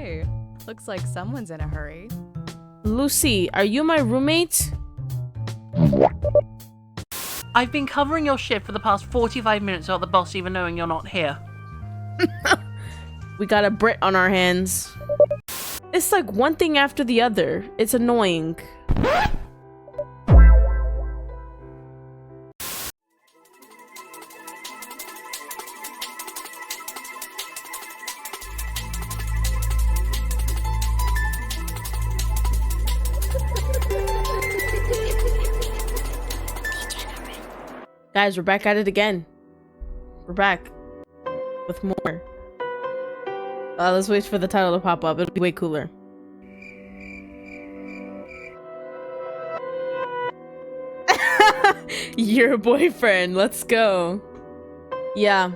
Hey, looks like someone's in a hurry. Lucy, are you my roommate? I've been covering your shift for the past 45 minutes without the boss even knowing you're not here. We got a Brit on our hands. It's like one thing after the other. It's annoying. Guys, we're back at it again. We're back with more. Let's wait for the title to pop up. It'll be way cooler. Your boyfriend. Let's go. Yeah.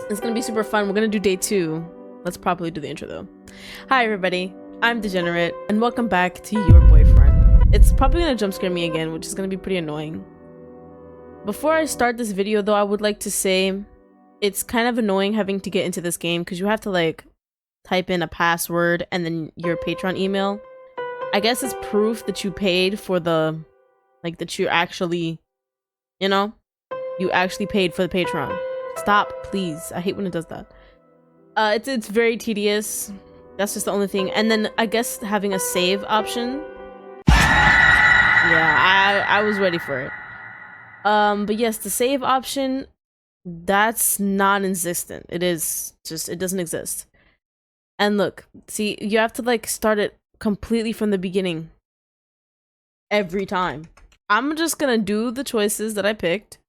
It's gonna be super fun. We're gonna do day 2. Let's properly do the intro though. Hi everybody. I'm Degenerate and welcome back to Your Boyfriend. It's probably gonna jump scare me again, which is gonna be pretty annoying. Before I start this video though, I would like to say it's kind of annoying having to get into this game because you have to like type in a password and then your Patreon email. I guess it's proof that you paid for the, like that you actually, you know, you actually paid for the Patreon. Stop, please. I hate when it does that. It's very tedious. That's just the only thing. And then I guess having a save option. Yeah, I was ready for it. But yes, the save option, that's non-existent. It doesn't exist. And look, see, you have to like start it completely from the beginning every time. I'm just gonna do the choices that I picked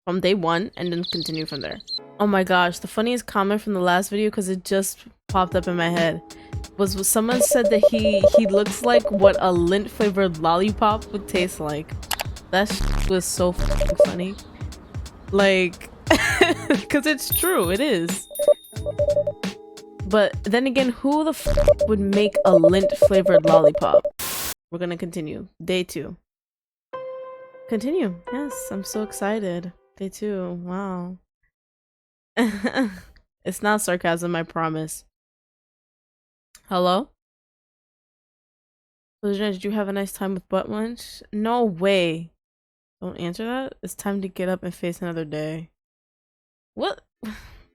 from day 1 and then continue from there. Oh my gosh, the funniest comment from the last video, because it just popped up in my head, was someone said that he looks like what a lint flavored lollipop would taste like. That was so fucking funny. Like, because it's true, it is. But then again, who the f would make a lint flavored lollipop? We're gonna continue. Day 2. Continue. Yes, I'm so excited. Day 2. Wow. It's not sarcasm, I promise. Hello? Did you have a nice time with butt lunch? No way. Don't answer that. It's time to get up and face another day. What?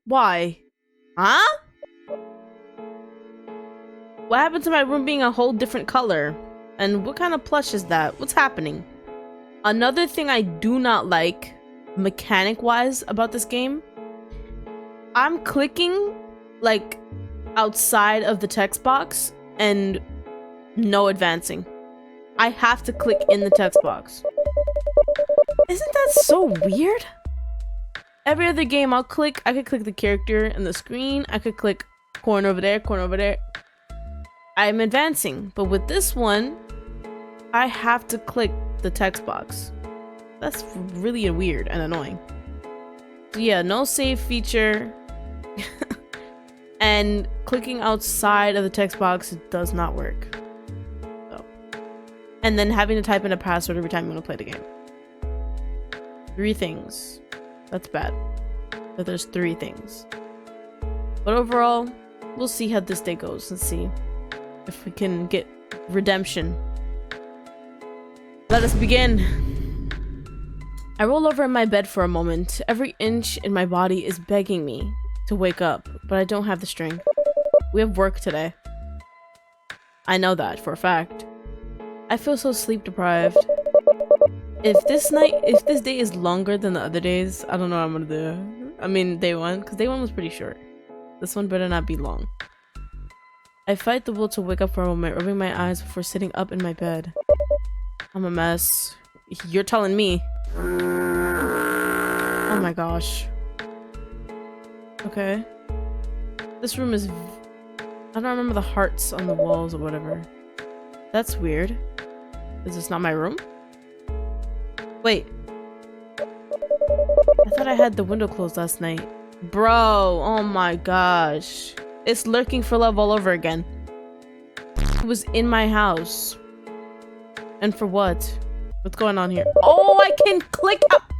Why? Huh? What happened to my room being a whole different color? And what kind of plush is that? What's happening? Another thing I do not like, mechanic-wise, about this game, I'm clicking, like, outside of the text box and no advancing. I have to click in the text box. Isn't that so weird? Every other game I could click the character and the screen. I could click corner over there, corner over there. I'm advancing. But with this one, I have to click the text box. That's really weird and annoying. So yeah, no save feature. And clicking outside of the text box does not work. So. And then having to type in a password every time you want to play the game. 3 things. That's bad. But there's 3 things. But overall, we'll see how this day goes and see if we can get redemption. Let us begin. I roll over in my bed for a moment. Every inch in my body is begging me to wake up, but I don't have the strength. We have work today. I know that for a fact. I feel so sleep deprived. If this day is longer than the other days, I don't know what I'm gonna do. I mean, day 1, because day 1 was pretty short. This one better not be long. I fight the will to wake up for a moment, rubbing my eyes before sitting up in my bed. I'm a mess. You're telling me. Oh my gosh. Okay. This room is... I don't remember the hearts on the walls or whatever. That's weird. Is this not my room? Wait. I thought I had the window closed last night. Bro, oh my gosh. It's lurking for love all over again. It was in my house. And for what? What's going on here? Oh, I can click up.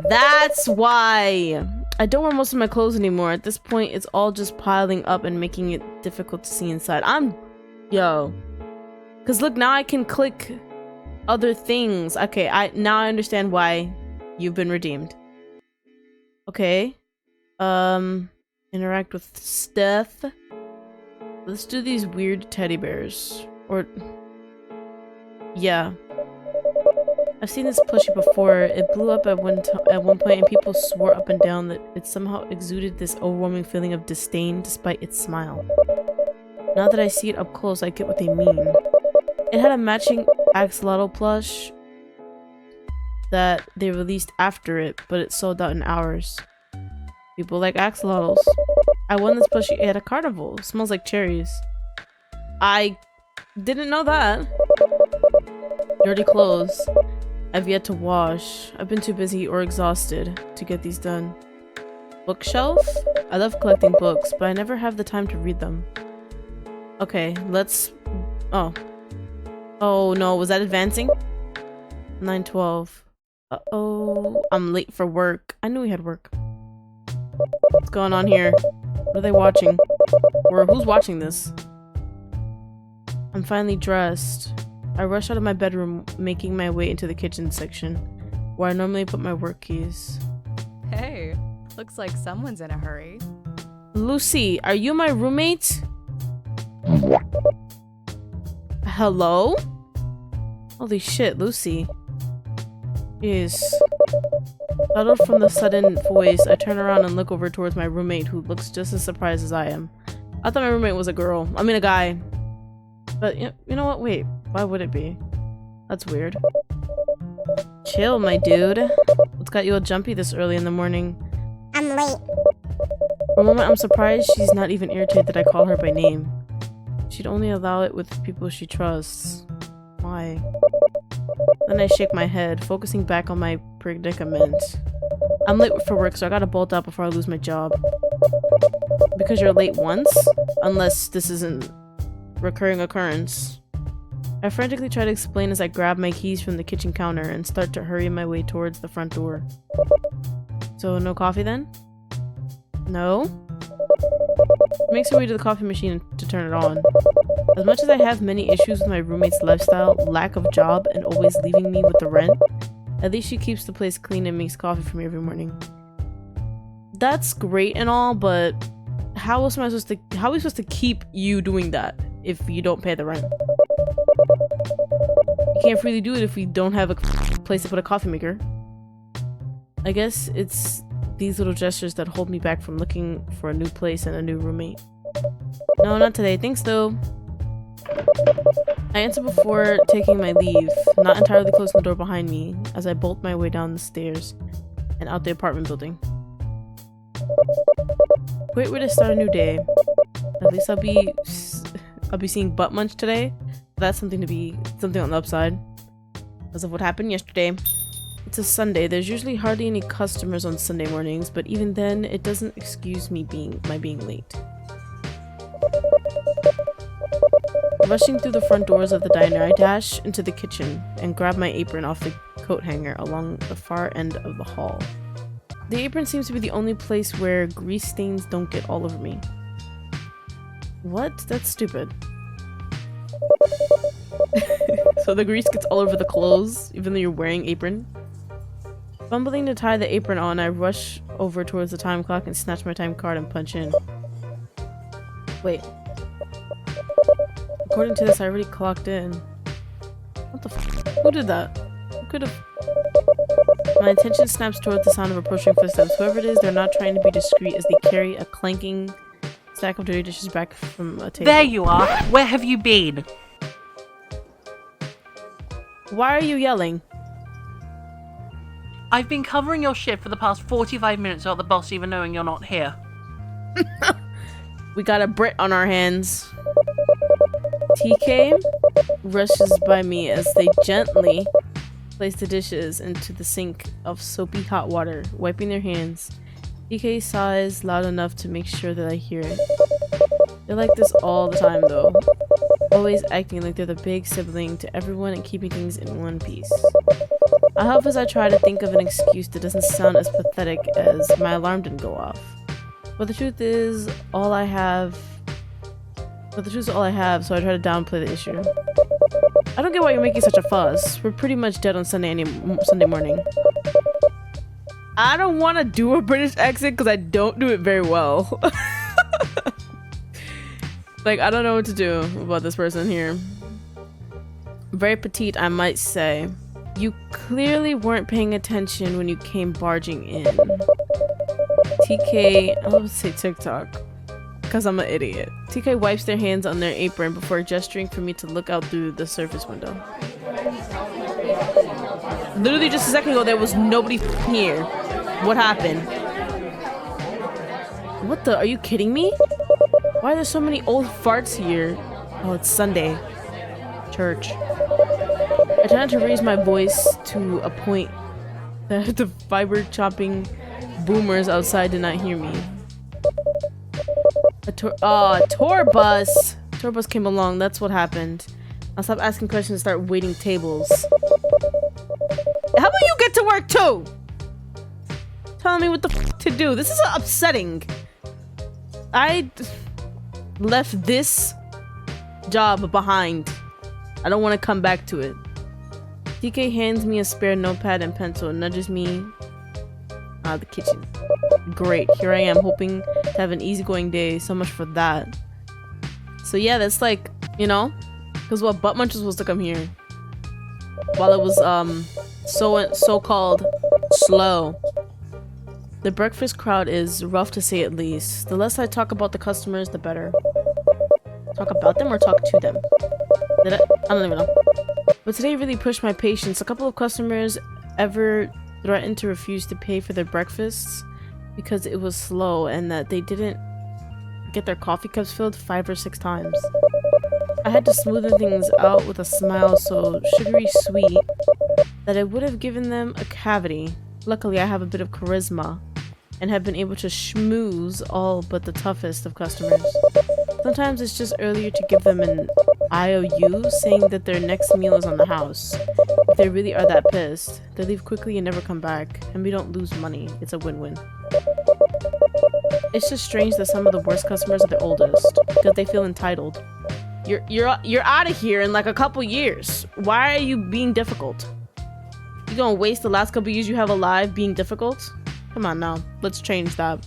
That's why. I don't wear most of my clothes anymore. At this point, it's all just piling up and making it difficult to see inside. Yo. Because look, now I can click other things. Okay, now I understand why you've been redeemed. Okay. Interact with stuff. Let's do these weird teddy bears. Or... yeah. I've seen this plushie before. It blew up at one point and people swore up and down that it somehow exuded this overwhelming feeling of disdain despite its smile. Now that I see it up close, I get what they mean. It had a matching axolotl plush that they released after it, but it sold out in hours. People like axolotls. I won this plushie at a carnival. It smells like cherries. I didn't know that. Dirty clothes. I've yet to wash. I've been too busy or exhausted to get these done. Bookshelf? I love collecting books, but I never have the time to read them. Okay, let's... oh. Oh no, was that advancing? 9:12. Uh-oh. I'm late for work. I knew we had work. What's going on here? What are they watching? Or who's watching this? I'm finally dressed. I rush out of my bedroom, making my way into the kitchen section, where I normally put my work keys. Hey, looks like someone's in a hurry. Lucy, are you my roommate? Hello? Holy shit, Lucy. Jeez. Startled from the sudden voice, I turn around and look over towards my roommate, who looks just as surprised as I am. I thought my roommate was a girl. I mean a guy. But you know what? Wait. Why would it be? That's weird. Chill, my dude. What's got you all jumpy this early in the morning? I'm late. For a moment, I'm surprised she's not even irritated that I call her by name. She'd only allow it with people she trusts. Why? Then I shake my head, focusing back on my predicament. I'm late for work, so I gotta bolt out before I lose my job. Because you're late once? Unless this isn't recurring occurrence. I frantically try to explain as I grab my keys from the kitchen counter and start to hurry my way towards the front door. So, no coffee then? No? Makes her way to the coffee machine to turn it on. As much as I have many issues with my roommate's lifestyle, lack of job, and always leaving me with the rent, at least she keeps the place clean and makes coffee for me every morning. That's great and all, but how are we supposed to keep you doing that if you don't pay the rent? You can't freely do it if we don't have a place to put a coffee maker. I guess it's these little gestures that hold me back from looking for a new place and a new roommate. No, not today. Thanks though. I answer before taking my leave, not entirely closing the door behind me as I bolt my way down the stairs and out the apartment building. Great way to start a new day. At least I'll be seeing butt munch today. That's something on the upside because of what happened yesterday. It's a Sunday. There's usually hardly any customers on Sunday mornings, but even then, it doesn't excuse me being late. Rushing through the front doors of the diner, I dash into the kitchen and grab my apron off the coat hanger along the far end of the hall. The apron seems to be the only place where grease stains don't get all over me. What? That's stupid. So the grease gets all over the clothes, even though you're wearing apron? Fumbling to tie the apron on, I rush over towards the time clock and snatch my time card and punch in. Wait. According to this, I already clocked in. What the f? Who did that? Who could've... My attention snaps towards the sound of approaching footsteps. Whoever it is, they're not trying to be discreet as they carry a clanking stack of dirty dishes back from a table. There you are! Where have you been? Why are you yelling? I've been covering your shift for the past 45 minutes without the boss even knowing you're not here. We got a Brit on our hands. TK rushes by me as they gently place the dishes into the sink of soapy hot water, wiping their hands. TK sighs loud enough to make sure that I hear it. They're like this all the time though. Always acting like they're the big sibling to everyone and keeping things in one piece. I hope as I try to think of an excuse that doesn't sound as pathetic as my alarm didn't go off. But the truth is all I have, so I try to downplay the issue. I don't get why you're making such a fuss. We're pretty much dead on Sunday morning. I don't want to do a British accent because I don't do it very well. Like, I don't know what to do about this person here. Very petite, I might say. You clearly weren't paying attention when you came barging in. TK, I love to say TikTok because I'm an idiot. TK wipes their hands on their apron before gesturing for me to look out through the surface window. Literally just a second ago, there was nobody here. What happened? What the? Are you kidding me? Why are there so many old farts here? Oh, it's Sunday. Church. I try not to raise my voice to a point that the fiber chopping boomers outside did not hear me. A tour bus! Tour bus came along, that's what happened. I'll stop asking questions and start waiting tables. How about you get to work too? Telling me what the f to do. This is upsetting. I left this job behind. I don't want to come back to it. DK hands me a spare notepad and pencil and nudges me out of the kitchen. Great, here I am hoping to have an easygoing day. So much for that. So yeah, that's like, you know, because what, Butt Munch was supposed to come here while it was so-called slow. The breakfast crowd is rough to say at least. The less I talk about the customers, the better. Talk about them or talk to them? I don't even know. But today really pushed my patience. A couple of customers ever threatened to refuse to pay for their breakfasts because it was slow and that they didn't get their coffee cups filled 5 or 6 times. I had to smoothen things out with a smile so sugary sweet that I would have given them a cavity. Luckily, I have a bit of charisma and have been able to schmooze all but the toughest of customers. Sometimes it's just earlier to give them an IOU saying that their next meal is on the house. If they really are that pissed, they leave quickly and never come back, and we don't lose money. It's a win-win. It's just strange that some of the worst customers are the oldest, because they feel entitled. You're out of here in like a couple years. Why are you being difficult? You gonna waste the last couple years you have alive being difficult? Come on now, let's change that.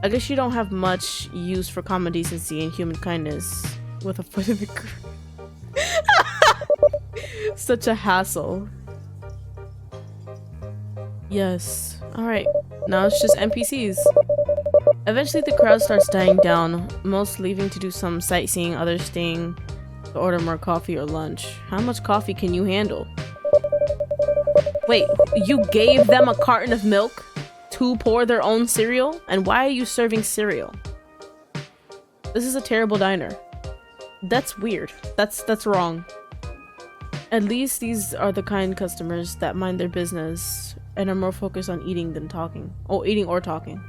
I guess you don't have much use for common decency and human kindness with a foot in the ground. Such a hassle. Yes. Alright, now it's just NPCs. Eventually the crowd starts dying down, most leaving to do some sightseeing, others staying to order more coffee or lunch. How much coffee can you handle? Wait, you gave them a carton of milk to pour their own cereal? And why are you serving cereal? This is a terrible diner. That's weird. That's wrong. At least these are the kind customers that mind their business and are more focused on eating than talking. Oh, eating or talking.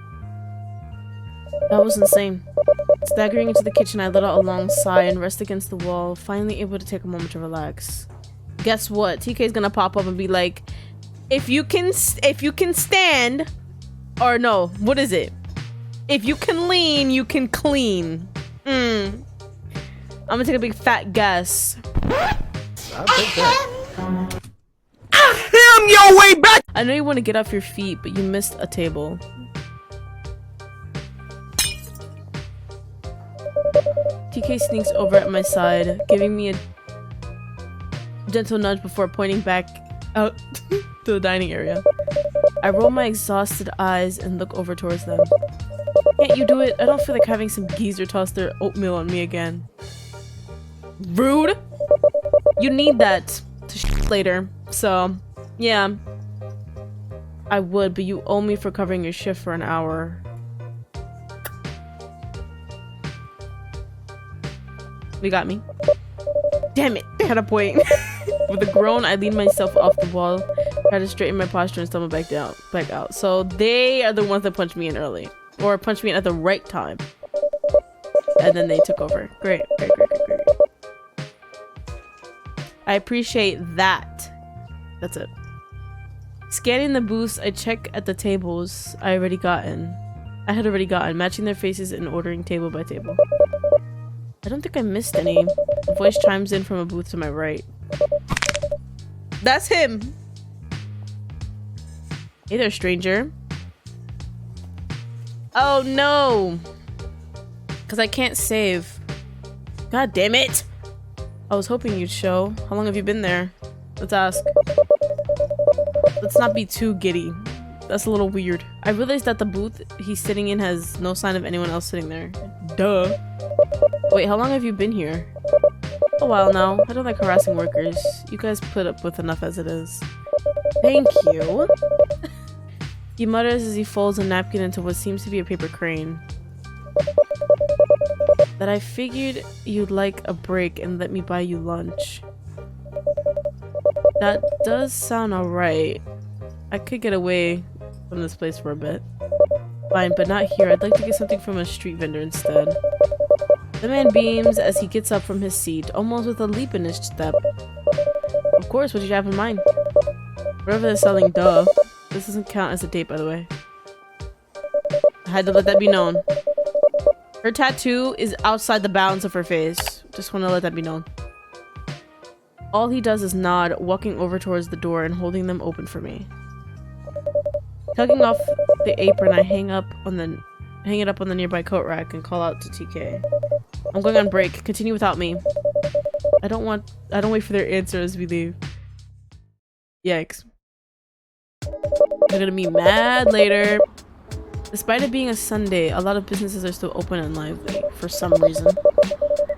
That was insane. Staggering into the kitchen, I let out a long sigh and rest against the wall, finally able to take a moment to relax. Guess what? TK's gonna pop up and be like, if you can stand, or no, what is it? If you can lean, you can clean. I'm gonna take a big fat guess. I'll take that. Ahem, your way back. I know you want to get off your feet, but you missed a table. TK sneaks over at my side, giving me a gentle nudge before pointing back out to the dining area. I roll my exhausted eyes and look over towards them. Can't you do it? I don't feel like having some geezer toss their oatmeal on me again. Rude! You need that to shit later, so yeah. I would, but you owe me for covering your shift for an hour. You got me? Damn it, I had a point. With a groan, I lean myself off the wall, try to straighten my posture and stumble back out. So they are the ones that punched me in early. Or punched me in at the right time. And then they took over. Great, great, great, great, great. I appreciate that. That's it. Scanning the booths, I check at the tables I had already gotten, matching their faces and ordering table by table. I don't think I missed any. A voice chimes in from a booth to my right. That's him! Hey there, stranger. Oh no! Because I can't save. God damn it! I was hoping you'd show. How long have you been there? Let's ask. Let's not be too giddy. That's a little weird. I realized that the booth he's sitting in has no sign of anyone else sitting there. Duh. Wait, how long have you been here? A while now. I don't like harassing workers. You guys put up with enough as it is. Thank you. He mutters as he folds a napkin into what seems to be a paper crane. That I figured you'd like a break and let me buy you lunch. That does sound alright. I could get away from this place for a bit. Fine, but not here. I'd like to get something from a street vendor instead. The man beams as he gets up from his seat, almost with a leap in his step. Of course, what did you have in mind? Whatever they're selling, duh. This doesn't count as a date, by the way. I had to let that be known. Her tattoo is outside the bounds of her face. Just want to let that be known. All he does is nod, walking over towards the door and holding them open for me. Tugging off the apron, I hang it up on the nearby coat rack and call out to TK. I'm going on break. Continue without me. I don't wait for their answer as we leave. Yikes. They're gonna be mad later. Despite it being a Sunday, a lot of businesses are still open and lively, for some reason.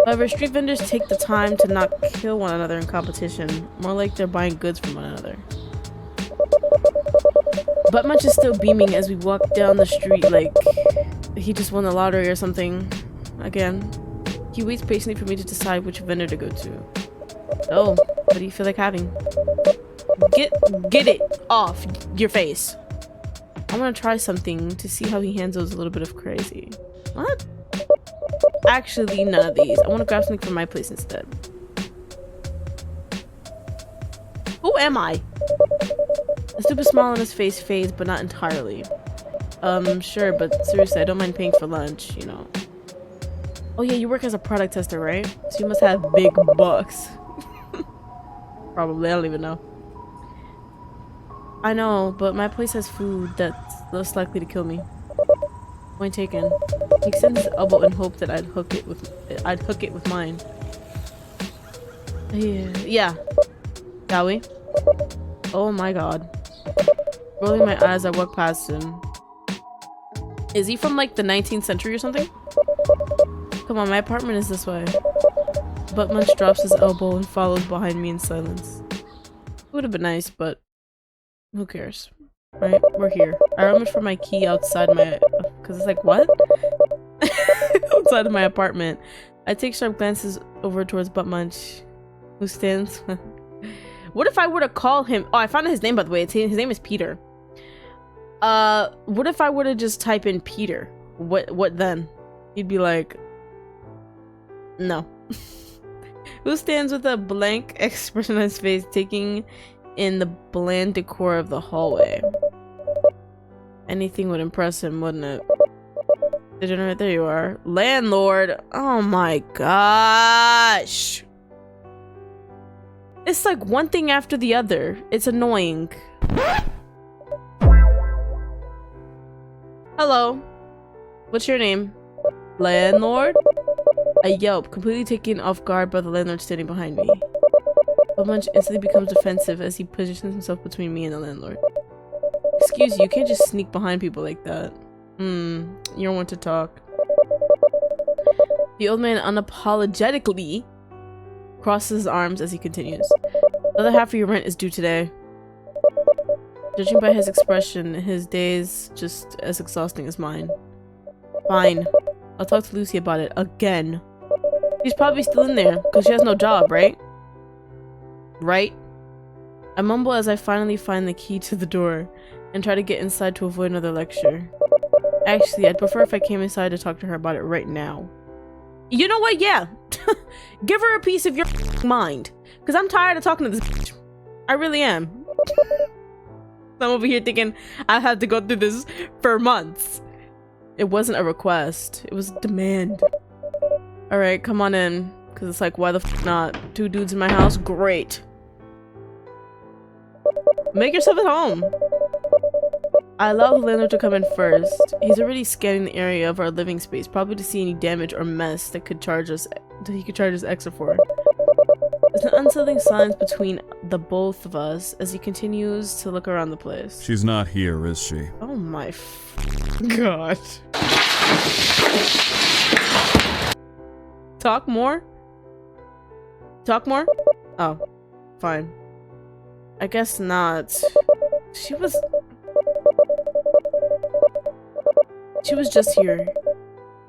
However, street vendors take the time to not kill one another in competition, more like they're buying goods from one another. Butt Munch is still beaming as we walk down the street like he just won the lottery or something. Again. He waits patiently for me to decide which vendor to go to. Oh, what do you feel like having? Get it off your face. I want to try something to see how he handles a little bit of crazy. What? Actually, none of these. I want to grab something from my place instead. Who am I? A stupid smile on his face fades, but not entirely. Sure, but seriously, I don't mind paying for lunch, you know. Oh yeah, you work as a product tester, right? So you must have big bucks. Probably, I don't even know. I know, but my place has food that's less likely to kill me. Point taken. He extends his elbow in hope that I'd hook it with mine. Yeah. Shall we? Oh my god. Rolling my eyes, I walk past him. Is he from like the 19th century or something? Come on, my apartment is this way. Butt Munch drops his elbow and follows behind me in silence. It would have been nice, but who cares? Right? We're here. I rummage for my key outside my... Because it's like, what? Outside of my apartment. I take sharp glances over towards Butt Munch, who stands... What if I were to call him... Oh, I found out his name, by the way. His name is Peter. What if I were to just type in Peter? What then? He'd be like... No. Who stands with a blank expression on his face, taking in the bland decor of the hallway. Anything would impress him, wouldn't it? Degenerate, there you are. Landlord! Oh my gosh! It's like one thing after the other. It's annoying. Hello. What's your name? Landlord? I yelp, completely taken off guard by the landlord standing behind me. Butt Munch instantly becomes defensive as he positions himself between me and the landlord. Excuse you can't just sneak behind people like that. You're one to talk. The old man unapologetically crosses his arms as he continues. The other half of your rent is due today. Judging by his expression, his day is just as exhausting as mine. Fine. I'll talk to Lucy about it again. She's probably still in there, because she has no job, right? Right? I mumble as I finally find the key to the door, and try to get inside to avoid another lecture. Actually, I'd prefer if I came inside to talk to her about it right now. You know what? Yeah. Give her a piece of your mind. Because I'm tired of talking to this bitch. I really am. I'm over here thinking I had to go through this for months. It wasn't a request. It was a demand. Alright, come on in. Because it's like, why the f not? 2 dudes in my house? Great. Make yourself at home. I allow the landlord to come in first. He's already scanning the area of our living space, probably to see any damage or mess that he could charge us extra for. There's an unsettling silence between the both of us as he continues to look around the place. She's not here, is she? Oh my god. Talk more? Talk more? Oh, fine. I guess not. She was just here.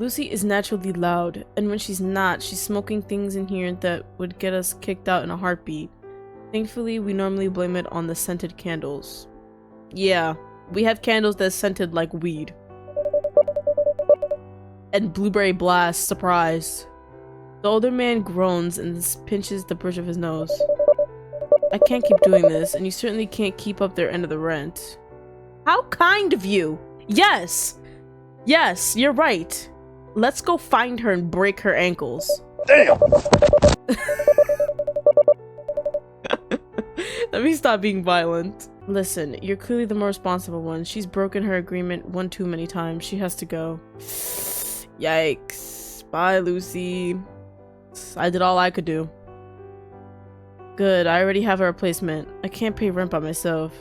Lucy is naturally loud, and when she's not, she's smoking things in here that would get us kicked out in a heartbeat. Thankfully, we normally blame it on the scented candles. Yeah, we have candles that scented like weed. And blueberry blast, surprise. The older man groans and pinches the bridge of his nose. I can't keep doing this, and you certainly can't keep up their end of the rent. How kind of you! Yes! Yes, you're right. Let's go find her and break her ankles. Damn! Let me stop being violent. Listen, you're clearly the more responsible one. She's broken her agreement one too many times. She has to go. Yikes. Bye, Lucy. I did all I could do. Good, I already have a replacement. I can't pay rent by myself.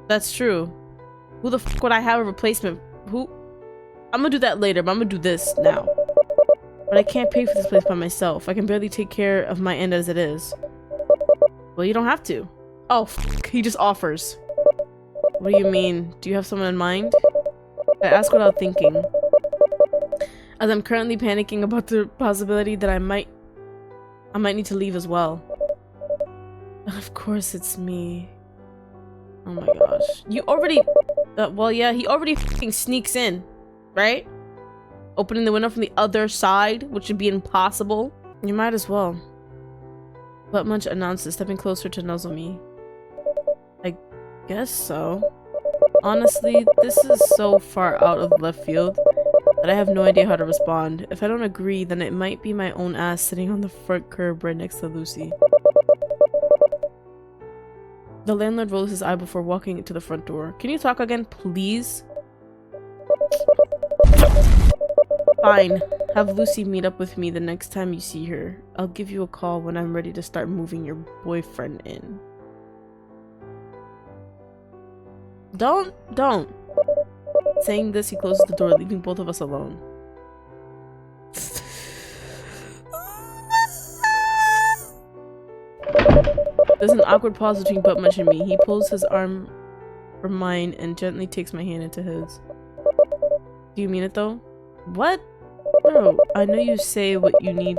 That's true. Who the f would I have a replacement? Who? I'm gonna do that later, but I'm gonna do this now. But I can't pay for this place by myself. I can barely take care of my end as it is. Well, you don't have to. Oh, f he just offers. What do you mean? Do you have someone in mind? I ask without thinking, as I'm currently panicking about the possibility that I might need to leave as well. Of course it's me. Oh my gosh. You already... well, yeah, he already f***ing sneaks in, right? Opening the window from the other side, which would be impossible. You might as well. Butt Munch announces, stepping closer to nuzzle me. I guess so. Honestly, this is so far out of left field that I have no idea how to respond. If I don't agree, then it might be my own ass sitting on the front curb right next to Lucy. The landlord rolls his eye before walking to the front door. Can you talk again, please? Fine. Have Lucy meet up with me the next time you see her. I'll give you a call when I'm ready to start moving your boyfriend in. Don't. Saying this, he closes the door, leaving both of us alone. There's an awkward pause between Butt Munch and me. He pulls his arm from mine and gently takes my hand into his. Do you mean it though? What? Bro, I know you say what you need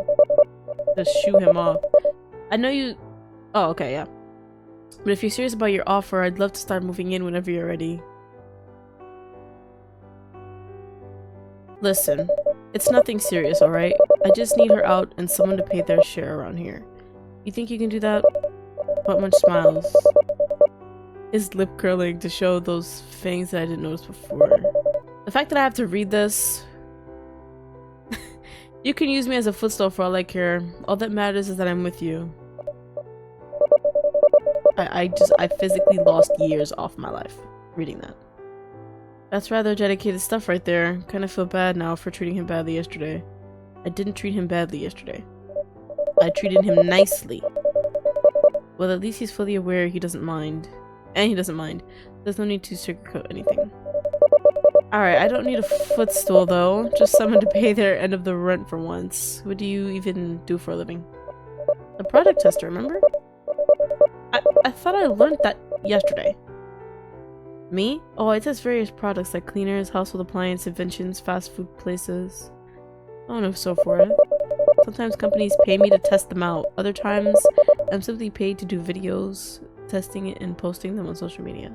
to shoo him off. I know you... Oh, okay, yeah. But if you're serious about your offer, I'd love to start moving in whenever you're ready. Listen, it's nothing serious, alright? I just need her out and someone to pay their share around here. You think you can do that? Butt Munch smiles, his lip curling to show those fangs that I didn't notice before. The fact that I have to read this... You can use me as a footstool for all I care. All that matters is that I'm with you. I physically lost years off my life reading that. That's rather dedicated stuff right there. Kind of feel bad now for treating him badly yesterday. I didn't treat him badly yesterday. I treated him nicely. Well, at least he's fully aware he doesn't mind. And he doesn't mind. There's no need to sugarcoat anything. Alright, I don't need a footstool though. Just someone to pay their end of the rent for once. What do you even do for a living? A product tester, remember? I thought I learned that yesterday. Me? Oh, I test various products like cleaners, household appliance, inventions, fast food places. So on and so forth. Sometimes companies pay me to test them out. Other times, I'm simply paid to do videos, testing it and posting them on social media.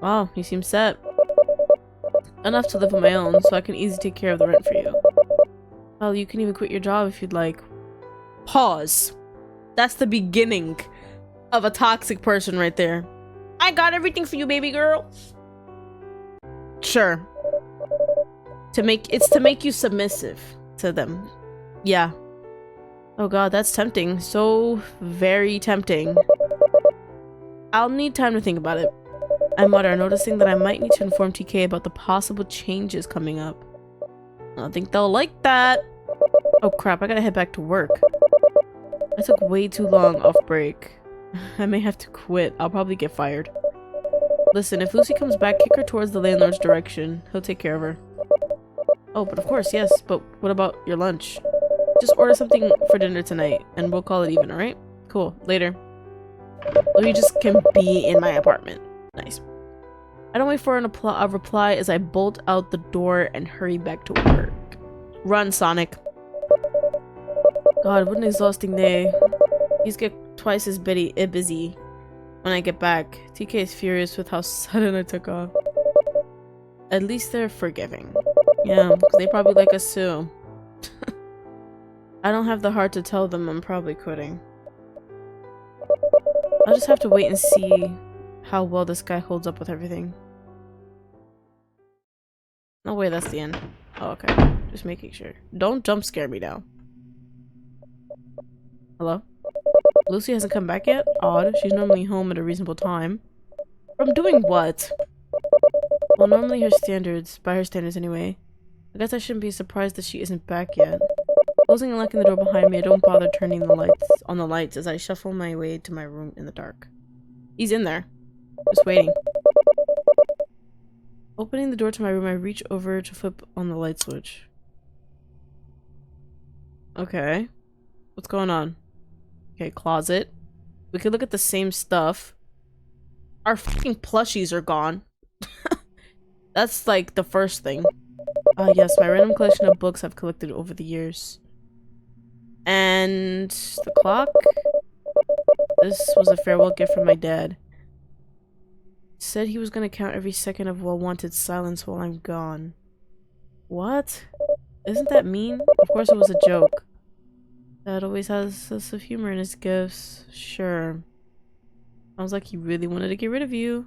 Wow, you seem set. Enough to live on my own, so I can easily take care of the rent for you. Well, you can even quit your job if you'd like. Pause. That's the beginning of a toxic person right there. I got everything for you, baby girl. Sure. To make you submissive to them. Yeah. Oh god, that's tempting. So very tempting. I'll need time to think about it. I mutter, noticing that I might need to inform TK about the possible changes coming up. I don't think they'll like that. Oh crap, I gotta head back to work. I took way too long off break. I may have to quit. I'll probably get fired. Listen, if Lucy comes back, kick her towards the landlord's direction. He'll take care of her. Oh, but of course, yes. But what about your lunch? Just order something for dinner tonight, and we'll call it even, alright? Cool. Later. Well, you just can be in my apartment. Nice. I don't wait for a reply as I bolt out the door and hurry back to work. Run, Sonic. God, what an exhausting day. These get twice as busy when I get back. TK is furious with how sudden I took off. At least they're forgiving. Yeah, because they probably like us too. I don't have the heart to tell them I'm probably quitting. I'll just have to wait and see how well this guy holds up with everything. No way, that's the end. Oh, okay. Just making sure. Don't jump scare me now. Hello? Lucy hasn't come back yet? Odd. She's normally home at a reasonable time. From doing what? Well, normally by her standards anyway. I guess I shouldn't be surprised that she isn't back yet. Closing and locking the door behind me, I don't bother turning the lights as I shuffle my way to my room in the dark. He's in there. Just waiting. Opening the door to my room, I reach over to flip on the light switch. Okay. What's going on? Okay, closet. We could look at the same stuff. Our fucking plushies are gone. That's like the first thing. Yes, my random collection of books I've collected over the years. And the clock? This was a farewell gift from my dad. Said he was gonna count every second of well-wanted silence while I'm gone. What? Isn't that mean? Of course it was a joke. Dad always has a sense of humor in his gifts. Sure. Sounds like he really wanted to get rid of you.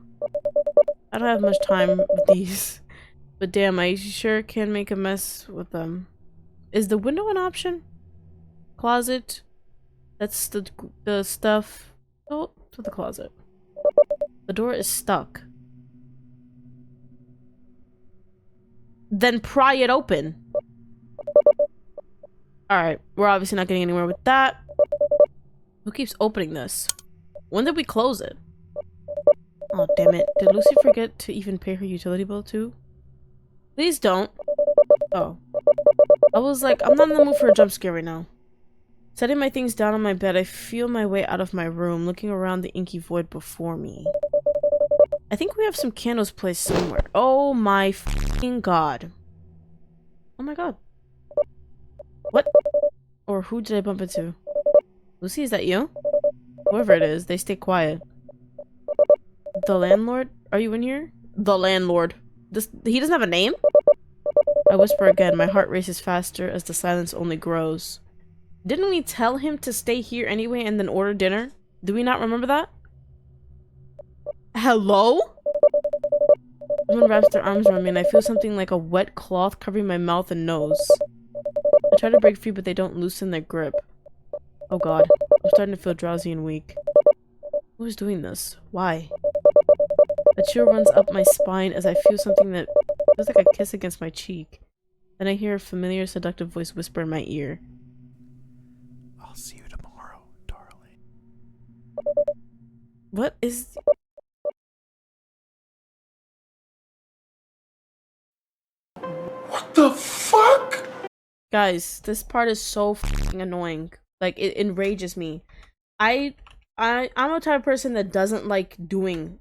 I don't have much time with these. But damn, I sure can make a mess with them. Is the window an option? Closet? That's the stuff. Oh, to the closet. The door is stuck. Then pry it open. Alright, we're obviously not getting anywhere with that. Who keeps opening this? When did we close it? Oh, damn it. Did Lucy forget to even pay her utility bill too? Please don't. Oh. I was like, I'm not in the mood for a jump scare right now. Setting my things down on my bed, I feel my way out of my room, looking around the inky void before me. I think we have some candles placed somewhere. Oh my fucking god. Oh my god. What? Or who did I bump into? Lucy, is that you? Whoever it is, they stay quiet. The landlord? Are you in here? The landlord. He doesn't have a name? I whisper again, my heart races faster as the silence only grows. Didn't we tell him to stay here anyway and then order dinner? Do we not remember that? Hello? Someone wraps their arms around me and I feel something like a wet cloth covering my mouth and nose. I try to break free, but they don't loosen their grip. Oh god, I'm starting to feel drowsy and weak. Who is doing this? Why? A chill runs up my spine as I feel something that feels like a kiss against my cheek. Then I hear a familiar, seductive voice whisper in my ear. I'll see you tomorrow, darling. What is... What the fuck? Guys, this part is so fucking annoying. Like, it enrages me. I'm a type of person that doesn't like doing,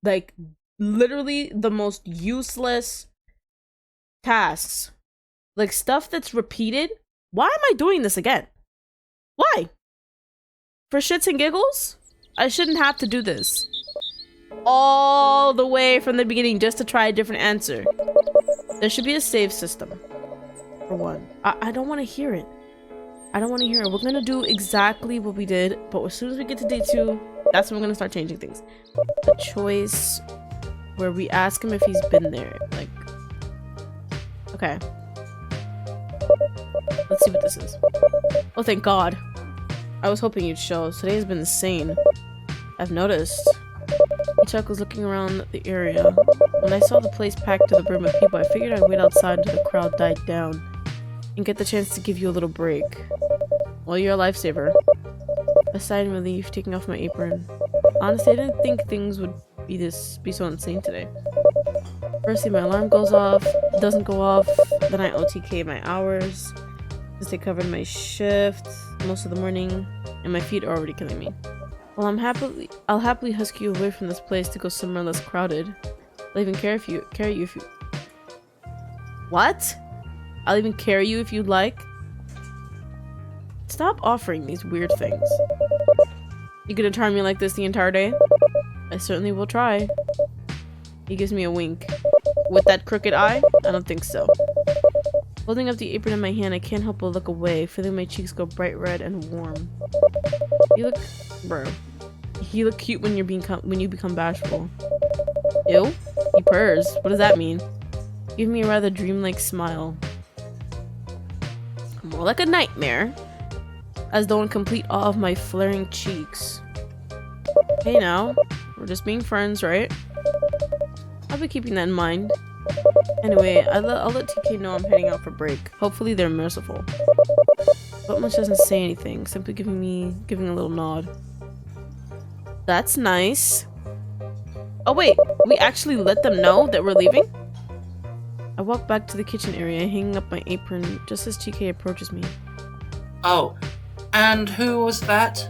like, literally the most useless tasks. Like, stuff that's repeated. Why am I doing this again? Why? For shits and giggles? I shouldn't have to do this. All the way from the beginning just to try a different answer. There should be a save system. For one. I don't want to hear it. I don't want to hear it. We're gonna do exactly what we did, but as soon as we get to day 2, that's when we're gonna start changing things. A choice where we ask him if he's been there. Like, okay. Let's see what this is. Oh, thank God. I was hoping you'd show. Today has been insane. I've noticed. Chuck was looking around the area. When I saw the place packed to the brim with people, I figured I'd wait outside until the crowd died down and get the chance to give you a little break. Well, you're a lifesaver. I sighed in relief, taking off my apron. Honestly, I didn't think things would be so insane today. Firstly, my alarm goes off, doesn't go off, then I OTK my hours, since they covered my shift most of the morning, and my feet are already killing me. Well, I'll happily husk you away from this place to go somewhere less crowded. I'll even carry you if you... What? I'll even carry you if you'd like? Stop offering these weird things. You gonna charm me like this the entire day? I certainly will try. He gives me a wink. With that crooked eye? I don't think so. Holding up the apron in my hand, I can't help but look away, feeling my cheeks go bright red and warm. You look... Bro. You look cute when you become bashful. Ew? He purrs. What does that mean? Give me a rather dreamlike smile. More like a nightmare. As though in complete awe of my flaring cheeks. Hey now. We're just being friends, right? I'll be keeping that in mind. Anyway, I'll let TK know I'm heading out for break. Hopefully they're merciful. But much doesn't say anything, simply giving a little nod. That's nice. Oh wait, we actually let them know that we're leaving? I walk back to the kitchen area, hanging up my apron just as TK approaches me. Oh, and who was that?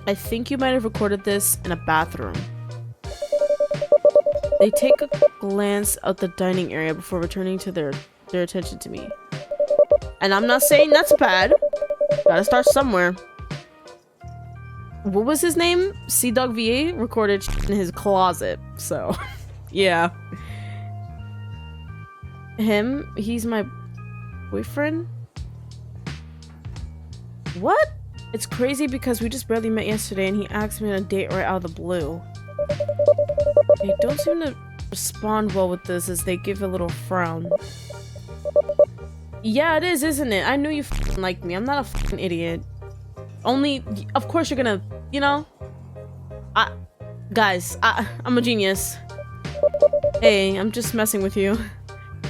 I think you might have recorded this in a bathroom. They take a glance at the dining area before returning to their attention to me. And I'm not saying that's bad. Gotta start somewhere. What was his name? Dog VA recorded in his closet. So, yeah. Him? He's my boyfriend? What? It's crazy because we just barely met yesterday and he asked me on a date right out of the blue. They don't seem to respond well with this as they give a little frown. Yeah, it is, isn't it? I knew you liked me. I'm not a idiot. Only, of course you're gonna, you know? Guys, I'm a genius. Hey, I'm just messing with you.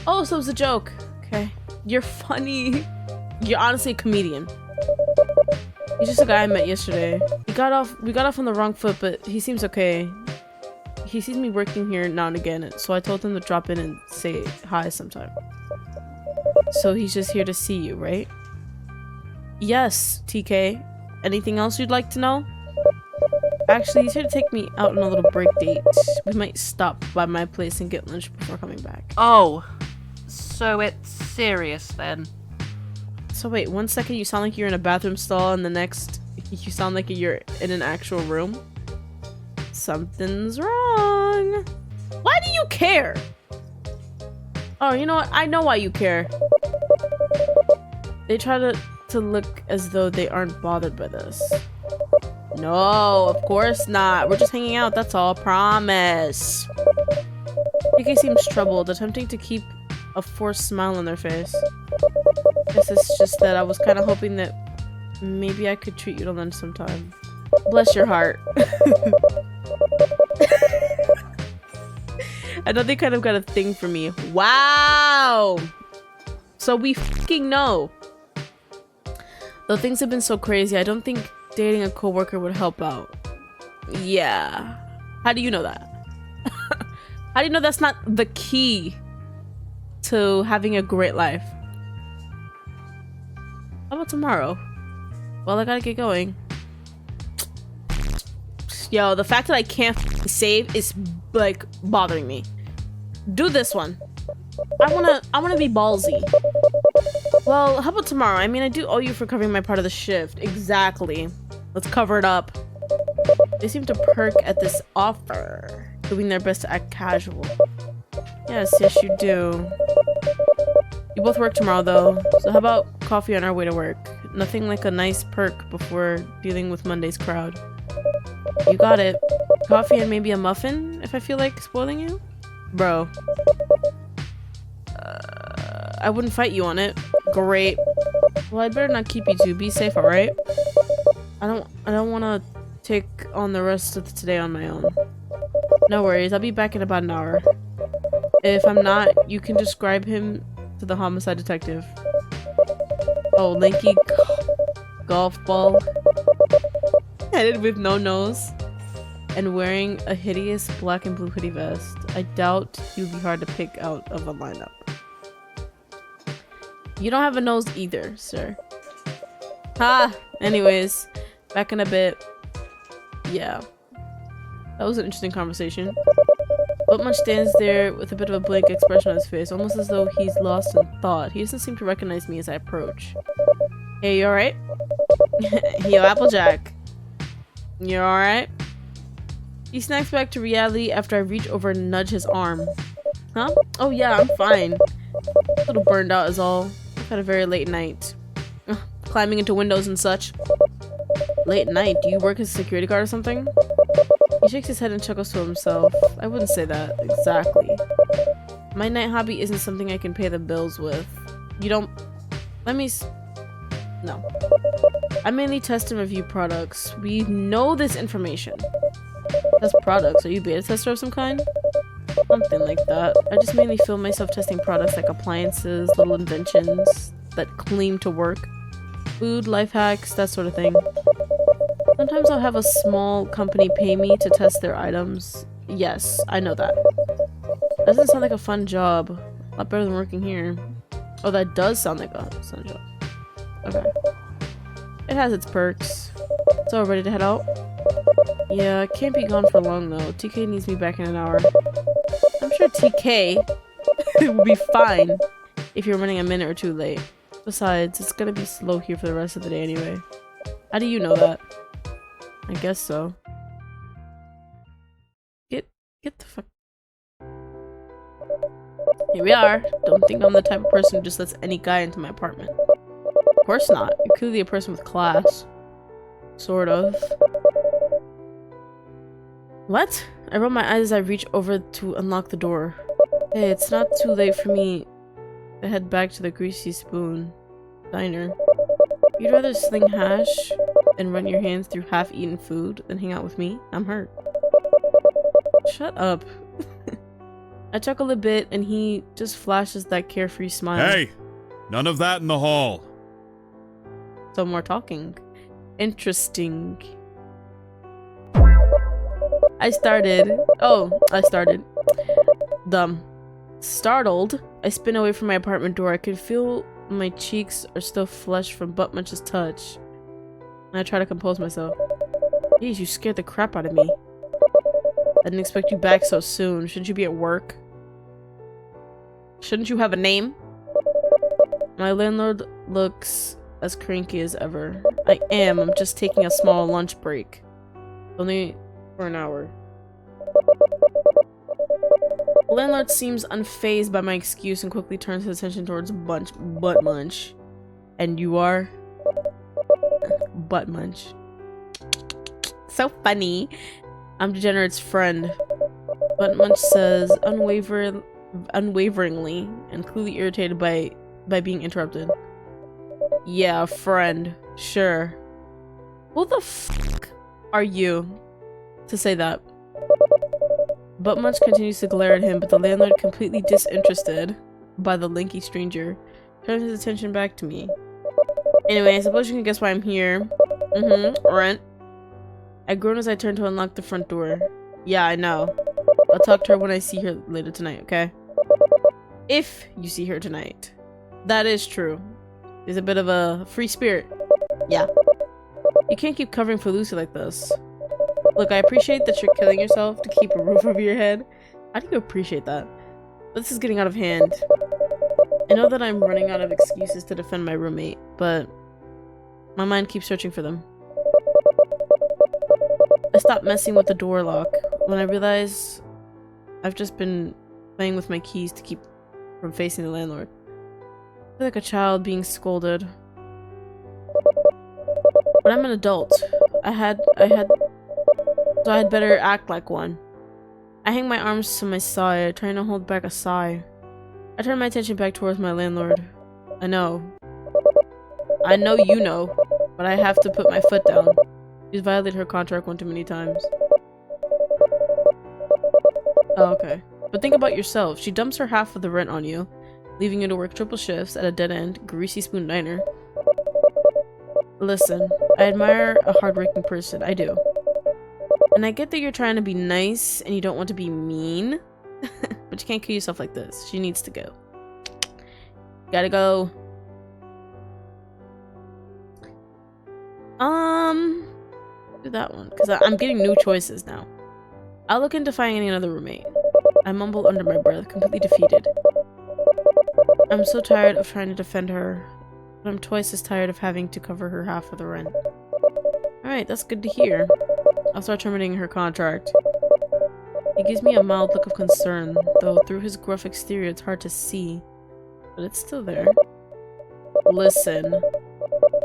Oh, so it was a joke. Okay. You're funny. You're honestly a comedian. He's just a guy I met yesterday. We got off on the wrong foot, but he seems okay. He sees me working here now and again, so I told him to drop in and say hi sometime. So he's just here to see you, right? Yes, TK. Anything else you'd like to know? Actually, he's here to take me out on a little break date. We might stop by my place and get lunch before coming back. Oh, so it's serious then? So wait, 1 second you sound like you're in a bathroom stall and the next you sound like you're in an actual room? Something's wrong. Why do you care? Oh, you know what? I know why you care. They try to look as though they aren't bothered by this. No, of course not. We're just hanging out, that's all. Promise. PK seems troubled, attempting to keep a forced smile on their face. Guess it's just that I was kind of hoping that maybe I could treat you to lunch sometime. Bless your heart. I know they kind of got a thing for me. Wow! So we fucking know. Though things have been so crazy, I don't think dating a coworker would help out. Yeah. How do you know that? How do you know that's not the key to having a great life? How about tomorrow? Well, I gotta get going. Yo, the fact that I can't save is like bothering me. Do this one. I wanna be ballsy. Well, how about tomorrow? I mean, I do owe you for covering my part of the shift. Exactly. Let's cover it up. They seem to perk at this offer, doing their best to act casual. Yes, you do. You both work tomorrow though, so how about coffee on our way to work. Nothing like a nice perk before dealing with Monday's crowd. You got it. Coffee and maybe a muffin if I feel like spoiling you? Bro. I wouldn't fight you on it. Great. Well, I'd better not keep you two. Be safe, alright? I don't want to take on the rest of today on my own. No worries, I'll be back in about an hour. If I'm not, you can describe him to the homicide detective. Oh, lanky golf ball. Headed with no nose. And wearing a hideous black and blue hoodie vest. I doubt he'd be hard to pick out of a lineup. You don't have a nose either, sir. Ha! Anyways, back in a bit. Yeah. That was an interesting conversation. Buttmunch stands there with a bit of a blank expression on his face, almost as though he's lost in thought. He doesn't seem to recognize me as I approach. Hey, you alright? Yo, Applejack. You alright? He snacks back to reality after I reach over and nudge his arm. Huh? Oh yeah, I'm fine. A little burned out is all. I've had a very late night. Climbing into windows and such. Late night? Do you work as a security guard or something? He shakes his head and chuckles to himself. I wouldn't say that. Exactly. My night hobby isn't something I can pay the bills with. You don't... Let me... No. I mainly test and review products. We know this information. Test products? Are you a beta tester of some kind? Something like that. I just mainly film myself testing products like appliances, little inventions that claim to work. Food, life hacks, that sort of thing. Sometimes I'll have a small company pay me to test their items. Yes, I know that. Doesn't sound like a fun job. A lot better than working here. Oh, that does sound like a fun job. Okay. It has its perks. So, ready to head out? Yeah, I can't be gone for long though. TK needs me back in an hour. I'm sure TK will be fine if you're running a minute or two late. Besides, it's gonna be slow here for the rest of the day anyway. How do you know that? I guess so. Get the fuck. Here we are. Don't think I'm the type of person who just lets any guy into my apartment. Of course not. You're clearly a person with class. Sort of. What? I roll my eyes as I reach over to unlock the door. Hey, it's not too late for me to head back to the Greasy Spoon diner. You'd rather sling hash and run your hands through half-eaten food than hang out with me? I'm hurt. Shut up. I chuckle a bit and he just flashes that carefree smile. Hey! None of that in the hall. So more talking. Interesting. I started. Dumb. Startled, I spin away from my apartment door. I can feel my cheeks are still flushed from Buttmunch's touch. And I try to compose myself. Jeez, you scared the crap out of me. I didn't expect you back so soon. Shouldn't you be at work? Shouldn't you have a name? My landlord looks as cranky as ever. I am. I'm just taking a small lunch break. Only for an hour. The landlord seems unfazed by my excuse and quickly turns his attention towards Buttmunch. And you are? Buttmunch. So funny. I'm Degenerate's friend. Buttmunch says unwaveringly and clearly irritated by being interrupted. Yeah, friend. Sure. Who the fuck are you to say that? Buttmunch continues to glare at him, but the landlord, completely disinterested by the lanky stranger, turns his attention back to me. Anyway, I suppose you can guess why I'm here. Rent. I groan as I turn to unlock the front door. Yeah, I know. I'll talk to her when I see her later tonight, okay? If you see her tonight. That is true. There's a bit of a free spirit. Yeah. You can't keep covering for Lucy like this. Look, I appreciate that you're killing yourself to keep a roof over your head. How do you appreciate that? This is getting out of hand. I know that I'm running out of excuses to defend my roommate, but my mind keeps searching for them. I stopped messing with the door lock when I realized I've just been playing with my keys to keep from facing the landlord. I feel like a child being scolded. But I'm an adult. So I had better act like one. I hang my arms to my side, trying to hold back a sigh. I turn my attention back towards my landlord. I know you know, but I have to put my foot down. She's violated her contract one too many times. Oh, okay. But think about yourself. She dumps her half of the rent on you, leaving you to work triple shifts at a dead-end, greasy spoon diner. Listen, I admire a hardworking person. I do. And I get that you're trying to be nice and you don't want to be mean, but you can't kill yourself like this. She needs to go. Gotta go. Do that one, because I'm getting new choices now. I'll look into finding another roommate. I mumble under my breath, completely defeated. I'm so tired of trying to defend her, but I'm twice as tired of having to cover her half of the rent. Alright, that's good to hear. I'll start terminating her contract. He gives me a mild look of concern, though through his gruff exterior it's hard to see. But it's still there. Listen,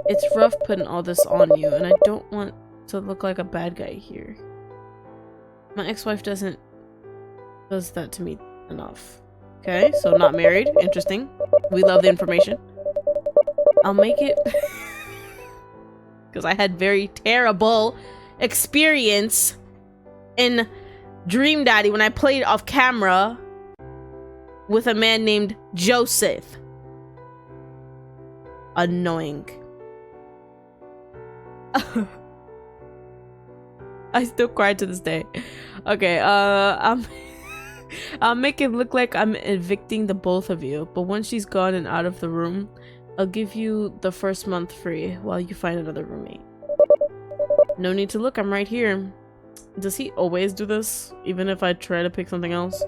it's rough putting all this on you, and I don't want to look like a bad guy here. My ex-wife does that to me enough. Okay, so not married. Interesting. We love the information. I'll make it because I had very terrible experience in Dream Daddy when I played off camera with a man named Joseph. Annoying. I still cry to this day. Okay, I'll make it look like I'm evicting the both of you, but once she's gone and out of the room, I'll give you the first month free while you find another roommate. No need to look, I'm right here. Does he always do this, even if I try to pick something else?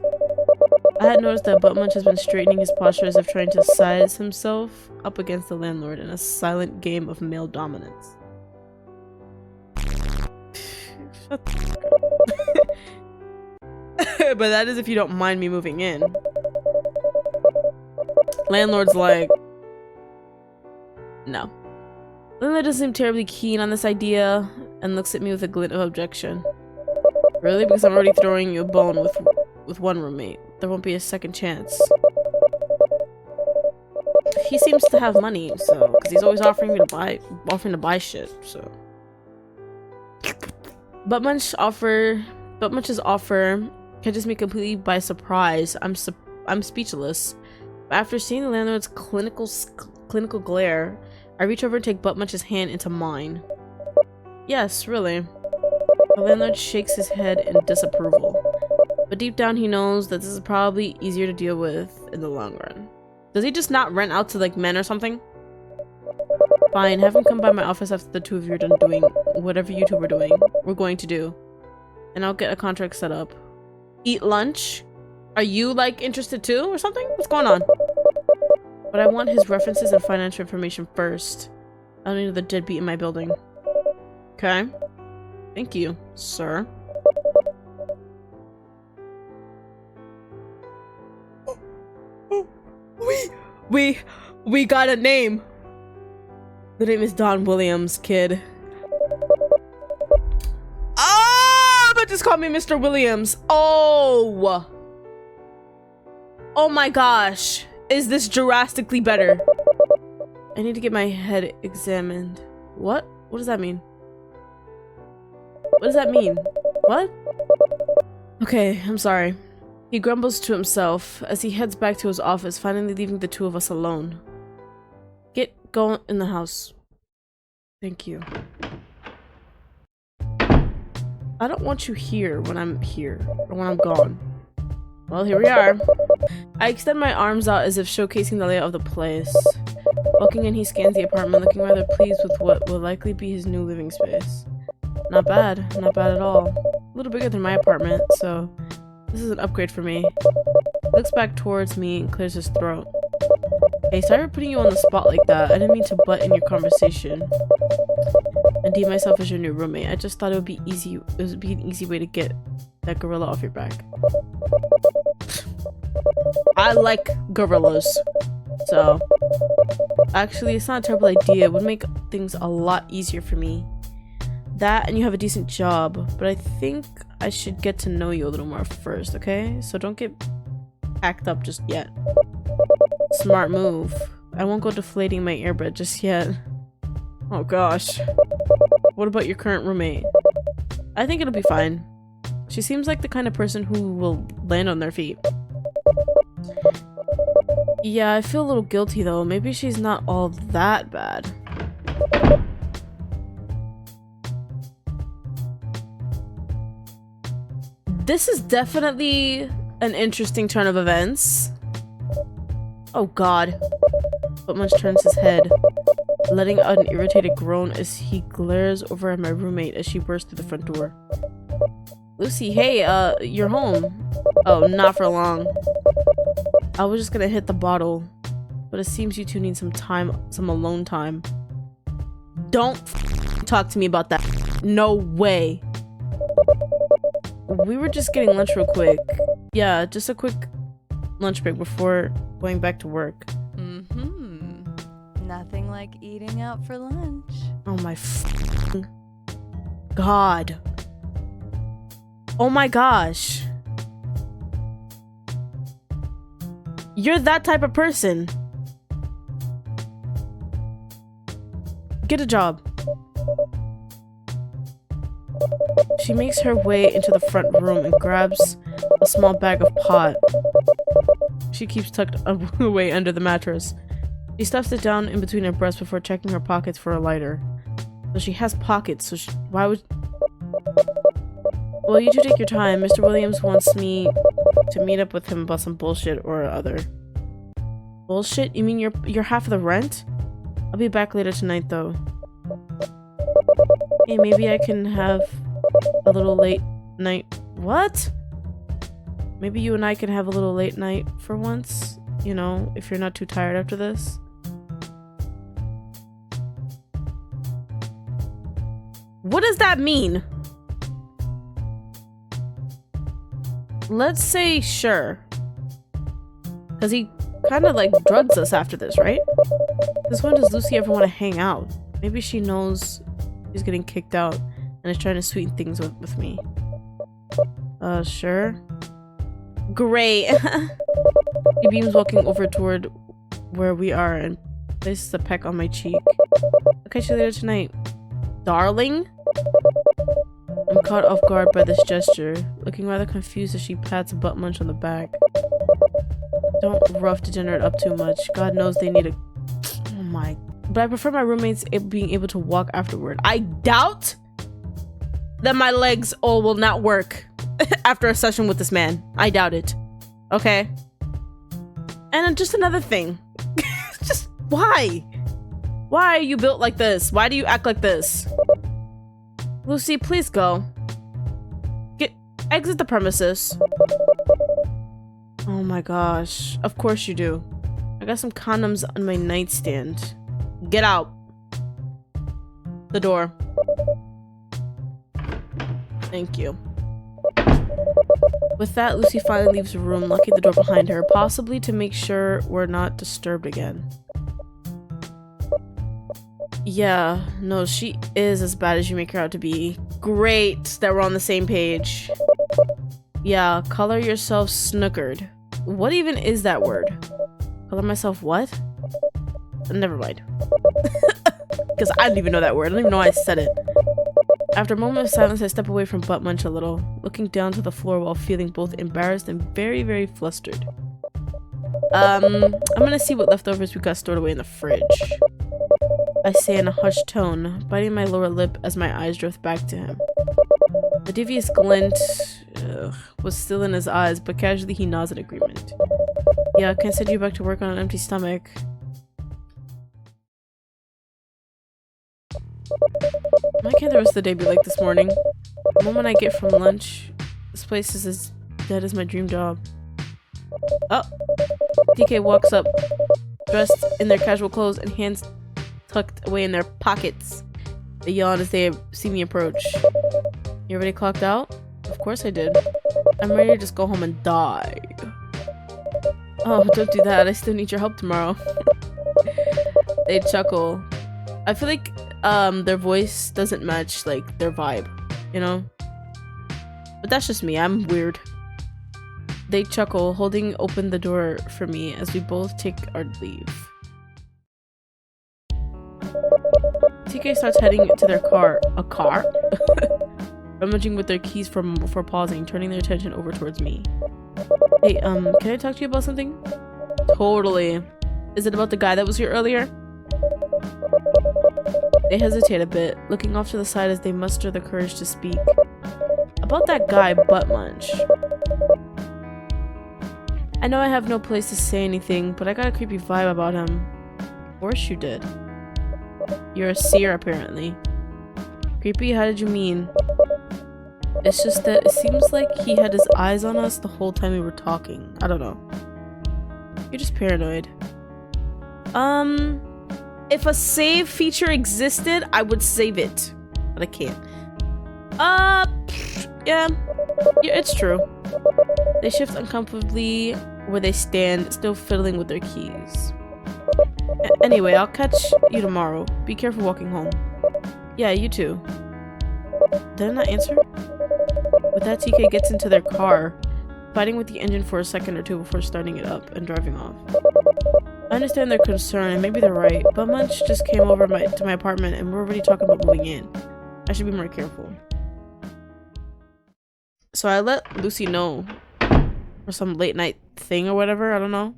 I had noticed that Buttmunch has been straightening his posture as if trying to size himself up against the landlord in a silent game of male dominance. Shut the fuck up. But that is if you don't mind me moving in. Landlord's like, no. Landlord doesn't seem terribly keen on this idea and looks at me with a glint of objection. Really? Because I'm already throwing you a bone with one roommate. There won't be a second chance. He seems to have money, so because he's always offering to buy shit, so. Buttmunch's offer catches me completely by surprise. I'm speechless. After seeing the landlord's clinical glare, I reach over and take Buttmunch's hand into mine. Yes, really. The landlord shakes his head in disapproval, but deep down he knows that this is probably easier to deal with in the long run. Does he just not rent out to like men or something? Fine, have him come by my office after the two of you are done doing whatever you two were doing. We're going to do. And I'll get a contract set up. Eat lunch? Are you like interested too or something? What's going on? But I want his references and financial information first. I don't need the deadbeat in my building. Okay. Thank you, sir. We got a name. The name is Don Williams, kid. Ah, but just call me Mr. Williams. Oh my gosh. Is this drastically better? I need to get my head examined. What? What does that mean? What does that mean? What? Okay, I'm sorry. He grumbles to himself as he heads back to his office, finally leaving the two of us alone. Get going in the house. Thank you. I don't want you here when I'm here, or when I'm gone. Well, here we are. I extend my arms out as if showcasing the layout of the place. Walking in, he scans the apartment, looking rather pleased with what will likely be his new living space. Not bad at all. A little bigger than my apartment, so this is an upgrade for me. He looks back towards me and clears his throat. Hey, sorry for putting you on the spot like that. I didn't mean to butt in your conversation and deem myself as your new roommate. I just thought it would be easy. It would be an easy way to get that gorilla off your back. I like gorillas, so Actually, it's not a terrible idea. It would make things a lot easier for me. That, and you have a decent job. But I think I should get to know you a little more first, okay? So don't get packed up just yet. Smart move. I won't go deflating my earbud just yet. Oh gosh. What about your current roommate? I think it'll be fine. She seems like the kind of person who will land on their feet. Yeah, I feel a little guilty though. Maybe she's not all that bad. This is definitely an interesting turn of events. Oh god. Buttmunch turns his head, letting out an irritated groan as he glares over at my roommate as she bursts through the front door. Lucy, hey, you're home. Oh, not for long. I was just gonna hit the bottle, but it seems you two need some time, some alone time. Don't talk to me about that. No way. We were just getting lunch real quick. Yeah, just a quick lunch break before going back to work. Nothing like eating out for lunch. Oh my god. Oh my gosh. You're that type of person. Get a job. She makes her way into the front room and grabs a small bag of pot. She keeps tucked away under the mattress. She stuffs it down in between her breasts before checking her pockets for a lighter. So she has pockets, so why would... Well, you two take your time. Mr. Williams wants me to meet up with him about some bullshit or other. Bullshit? You mean you're half of the rent? I'll be back later tonight, though. Hey, maybe I can have a little late night... What? Maybe you and I can have a little late night for once? You know, if you're not too tired after this? What does that mean? Let's say sure. Because he kind of like drugs us after this, right? This when does Lucy ever want to hang out? Maybe she knows he's getting kicked out and is trying to sweeten things with me. Sure. Great. He beams, walking over toward where we are and places a peck on my cheek. I'll catch you later tonight. Darling? I'm caught off guard by this gesture, looking rather confused as she pats Buttmunch on the back. Don't rough Degenerate up too much. God knows they need a... Oh my... But I prefer my roommates being able to walk afterward. I doubt that my legs all will not work after a session with this man. I doubt it. Okay? And just another thing. Just why? Why are you built like this? Why do you act like this? Lucy, please go. Exit the premises. Oh my gosh. Of course you do. I got some condoms on my nightstand. Get out. The door. Thank you. With that, Lucy finally leaves the room, locking the door behind her, possibly to make sure we're not disturbed again. Yeah, no, she is as bad as you make her out to be. Great that we're on the same page. Yeah, color yourself snookered. What even is that word? Color myself what? Never mind. Because I don't even know that word. I don't even know why I said it. After a moment of silence, I step away from Buttmunch a little, looking down to the floor while feeling both embarrassed and very, very flustered. I'm gonna see what leftovers we got stored away in the fridge. I say in a hushed tone, biting my lower lip as my eyes drift back to him. The devious glint was still in his eyes, but casually he nods in agreement. Yeah, I can't send you back to work on an empty stomach. Why can't the rest of the day be like this morning? The moment I get from lunch, this place is as dead as my dream job. Oh! DK walks up, dressed in their casual clothes and hands tucked away in their pockets. They yawn as they see me approach. You already clocked out? Of course I did. I'm ready to just go home and die. Oh, don't do that. I still need your help tomorrow. They chuckle. I feel like their voice doesn't match like their vibe, you know? But that's just me. I'm weird. They chuckle, holding open the door for me as we both take our leave. TK starts heading to their car. A car? Rummaging with their keys before pausing, turning their attention over towards me. Hey, can I talk to you about something? Totally. Is it about the guy that was here earlier? They hesitate a bit, looking off to the side as they muster the courage to speak. About that guy, Butt Munch. I know I have no place to say anything, but I got a creepy vibe about him. Of course you did. You're a seer, apparently. Creepy? How did you mean? It's just that it seems like he had his eyes on us the whole time we were talking. I don't know. You're just paranoid. If a save feature existed, I would save it. But I can't. Yeah, it's true. They shift uncomfortably where they stand, still fiddling with their keys. Anyway, I'll catch you tomorrow. Be careful walking home. Yeah, you too. Did I not answer? With that, TK gets into their car, fighting with the engine for a second or two before starting it up and driving off. I understand their concern, and maybe they're right, but Munch just came over to my apartment and we're already talking about moving in. I should be more careful. So I let Lucy know for some late night thing or whatever, I don't know.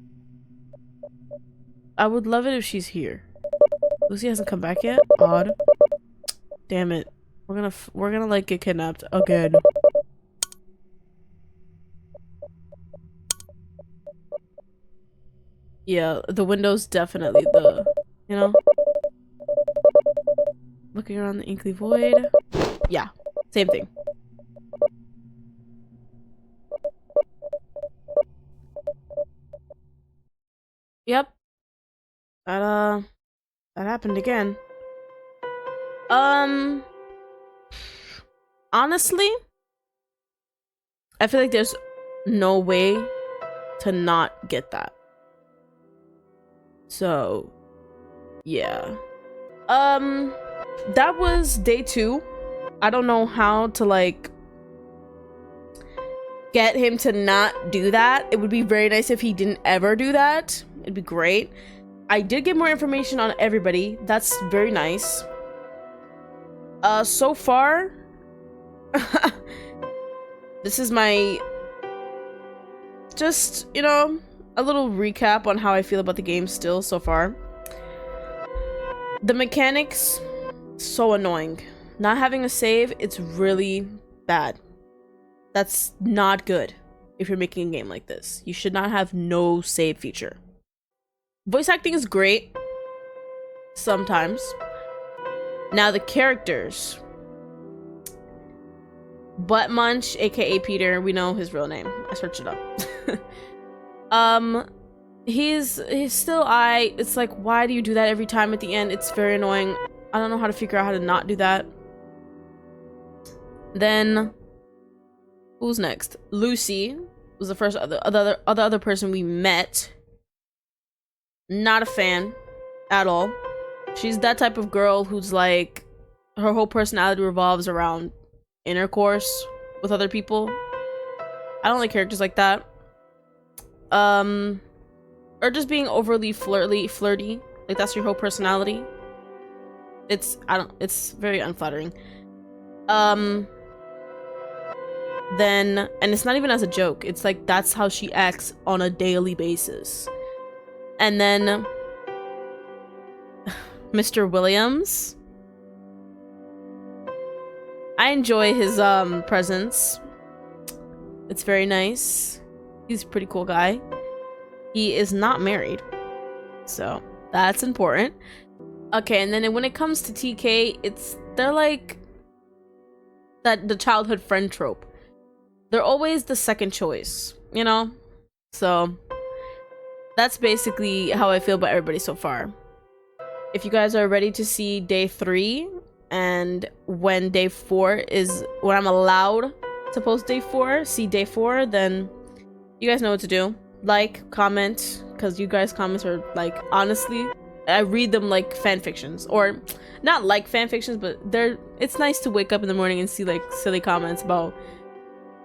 I would love it if she's here. Lucy hasn't come back yet? Odd. Damn it. We're gonna like get kidnapped again. Yeah, the window's definitely the, you know? Looking around the inky void. Yeah, same thing. Yep. That happened again. Honestly, I feel like there's no way to not get that. So, yeah. That was day 2. I don't know how to like get him to not do that. It would be very nice if he didn't ever do that. It'd be great. I did get more information on everybody. That's very nice. So far, this is my just, you know, a little recap on how I feel about the game still so far. The mechanics, so annoying. Not having a save, it's really bad. That's not good if you're making a game like this. You should not have no save feature. Voice acting is great. Sometimes. Now the characters. Butt Munch, aka Peter, we know his real name. I searched it up. He's still it's like, why do you do that every time at the end? It's very annoying. I don't know how to figure out how to not do that. Then who's next? Lucy was the first other person we met. Not a fan at all. She's that type of girl who's like, her whole personality revolves around intercourse with other people. I don't like characters like that. Or just being overly flirty. Like that's your whole personality. It's very unflattering. Then, and it's not even as a joke. It's like that's how she acts on a daily basis. And then Mr. Williams. I enjoy his presence. It's very nice. He's a pretty cool guy. He is not married, so that's important. Okay, and then when it comes to TK, they're like the childhood friend trope. They're always the second choice, you know? So that's basically how I feel about everybody so far. If you guys are ready to see day 3 and when day 4 is, when I'm allowed to post day 4, see day 4, then you guys know what to do. Like, comment, because you guys' comments are like honestly I read them like fan fictions, or not like fan fictions, but it's nice to wake up in the morning and see like silly comments about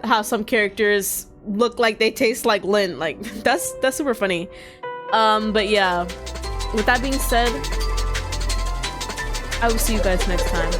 how some characters look like they taste like lint. Like that's super funny. But yeah, with that being said, I will see you guys next time.